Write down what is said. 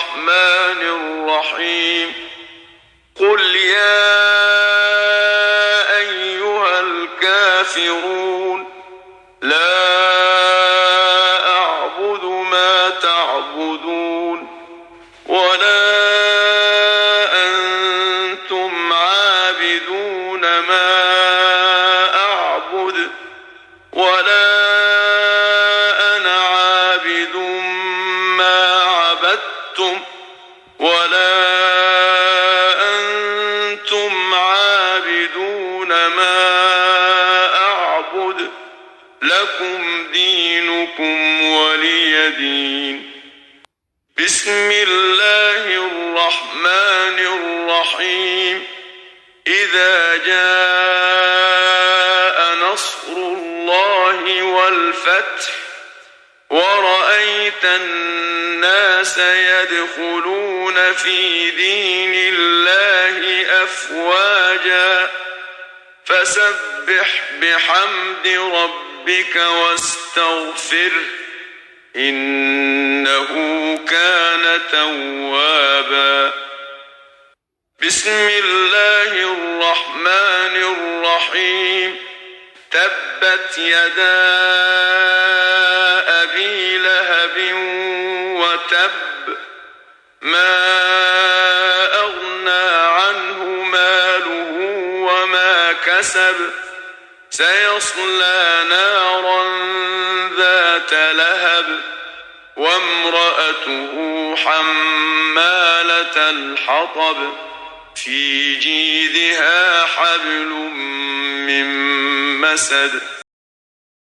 الرحمن الرحيم قل يا أيها الكافرون لا أعبد ما تعبدون ولا أنتم عابدون ما أعبد ولا أنا عابد ما عبدتم ولا أنتم عابدون ما أعبد لكم دينكم ولي دين. بسم الله الرحمن الرحيم إذا جاء نصر الله والفتح ورأيت الناس يدخلون في دين الله أفواجا فسبح بحمد ربك واستغفره إنه كان توابا. بسم الله الرحمن الرحيم تبت يدا أبي لهب وتب ما أغنى عنه ماله وما كسب سيصلى نارا ذات لهب وامرأته حمالة الحطب في جيدها حبل من مسد